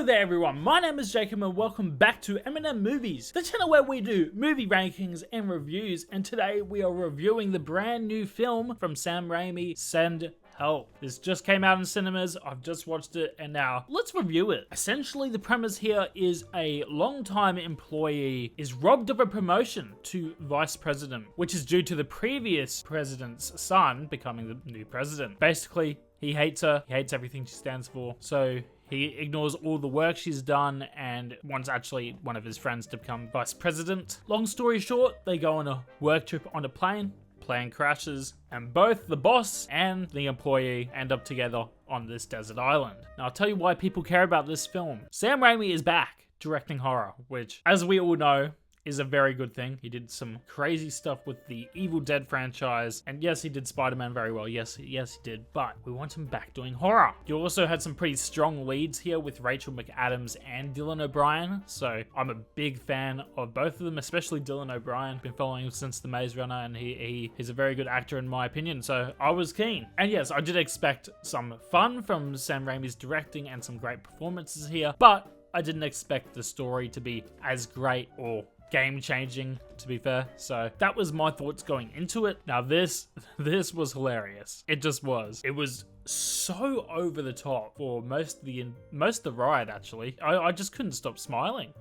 Hello there everyone, my name is Jacob and welcome back to MNM Movies, the channel where we do movie rankings and reviews, and today we are reviewing the brand new film from Sam Raimi, Send Help. This just came out in cinemas, I've just watched it, and now let's review it. Essentially the premise here is a long-time employee is robbed of a promotion to vice president, which is due to the previous president's son becoming the new president. Basically, he hates her, he hates everything she stands for, so he ignores all the work she's done and wants actually one of his friends to become vice president. Long story short, they go on a work trip on a plane. Plane crashes, and both the boss and the employee end up together on this desert island. Now, I'll tell you why people care about this film. Sam Raimi is back directing horror, which, as we all know, is a very good thing. He did some crazy stuff with the Evil Dead franchise, and yes, he did Spider-Man very well. Yes, he did, but we want him back doing horror. You also had some pretty strong leads here with Rachel McAdams and Dylan O'Brien, so I'm a big fan of both of them, especially Dylan O'Brien. Been following him since The Maze Runner, and he's a very good actor in my opinion, so I was keen. And yes, I did expect some fun from Sam Raimi's directing and some great performances here, but I didn't expect the story to be as great or game-changing, to be fair. So that was my thoughts going into it. Now this was hilarious. It just was. It was so over the top for most of the ride, actually. I just couldn't stop smiling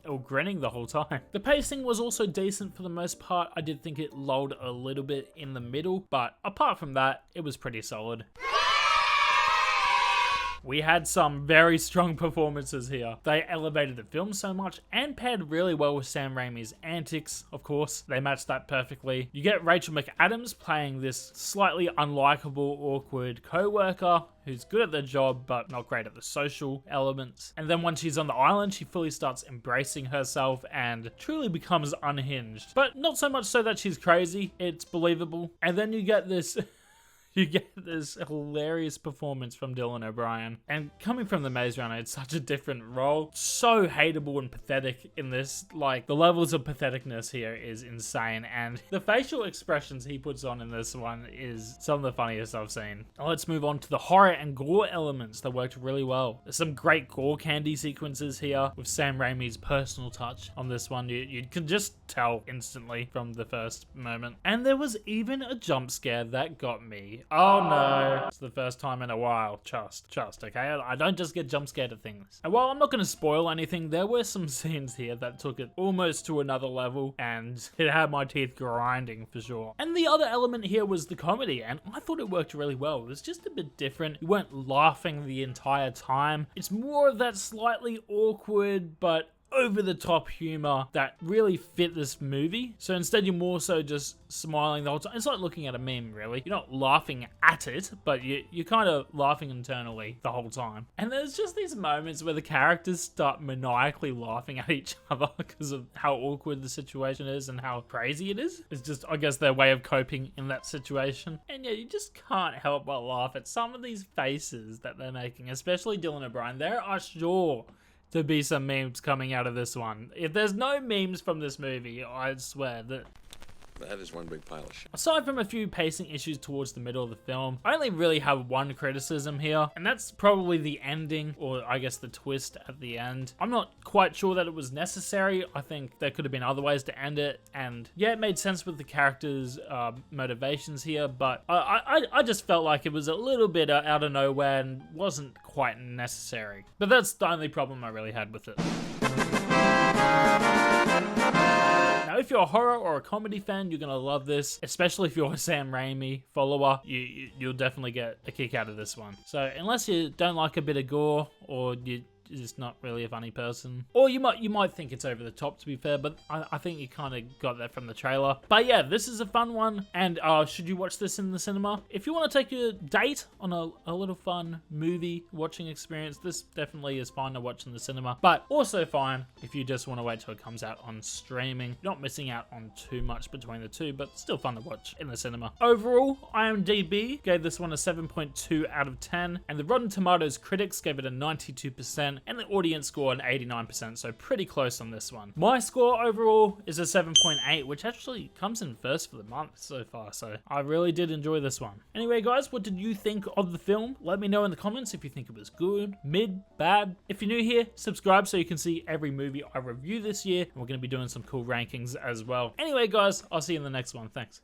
or grinning the whole time. The pacing was also decent for the most part. I did think it lulled a little bit in the middle, but apart from that, it was pretty solid. We had some very strong performances here. They elevated the film so much and paired really well with Sam Raimi's antics, of course. They matched that perfectly. You get Rachel McAdams playing this slightly unlikable, awkward co-worker who's good at their job but not great at the social elements. And then once she's on the island, she fully starts embracing herself and truly becomes unhinged. But not so much so that she's crazy, it's believable. And then you get this hilarious performance from Dylan O'Brien. And coming from The Maze Runner, it's such a different role. So hateable and pathetic in this. Like, the levels of patheticness here is insane. And the facial expressions he puts on in this one is some of the funniest I've seen. Now let's move on to the horror and gore elements that worked really well. There's some great gore candy sequences here with Sam Raimi's personal touch on this one. You can just tell instantly from the first moment. And there was even a jump scare that got me. Oh no, it's the first time in a while. Trust, okay? I don't just get jump scared at things. And while I'm not going to spoil anything, there were some scenes here that took it almost to another level, and it had my teeth grinding for sure. And the other element here was the comedy, and I thought it worked really well. It was just a bit different. You weren't laughing the entire time. It's more of that slightly awkward, but over-the-top humor that really fit this movie. So instead you're more so just smiling the whole time. It's like looking at a meme, really. You're not laughing at it, but you're kind of laughing internally the whole time. And there's just these moments where the characters start maniacally laughing at each other because of how awkward the situation is and how crazy it is. It's just, I guess, their way of coping in that situation. And yeah, you just can't help but laugh at some of these faces that they're making, especially Dylan O'Brien. There are sure to be some memes coming out of this one. If there's no memes from this movie, I swear that is one big pile of shit. Aside from a few pacing issues towards the middle of the film, I only really have one criticism here, and that's probably the ending, or I guess the twist at the end. I'm not quite sure that it was necessary. I think there could have been other ways to end it, and yeah, it made sense with the characters' motivations here, but I just felt like it was a little bit out of nowhere and wasn't quite necessary. But that's the only problem I really had with it. Now, if you're a horror or a comedy fan, you're going to love this, especially if you're a Sam Raimi follower. You'll definitely get a kick out of this one. So unless you don't like a bit of gore, or you're just not really a funny person, or you might think it's over the top, to be fair, but I think you kind of got that from the trailer. But yeah, this is a fun one, and should you watch this in the cinema? If you want to take your date on a little fun movie watching experience, this definitely is fine to watch in the cinema, but also fine if you just want to wait till it comes out on streaming. You're not missing out on too much between the two, but still fun to watch in the cinema. Overall, IMDb gave this one a 7.2 out of 10, and the Rotten Tomatoes critics gave it a 92%. 87%, and the audience score an 89%, so pretty close on this one. My score overall is a 7.8, which actually comes in first for the month so far, so I really did enjoy this one. Anyway guys, what did you think of the film? Let me know in the comments if you think it was good, mid, bad. If you're new here, subscribe so you can see every movie I review this year, and we're going to be doing some cool rankings as well. Anyway guys, I'll see you in the next one. Thanks.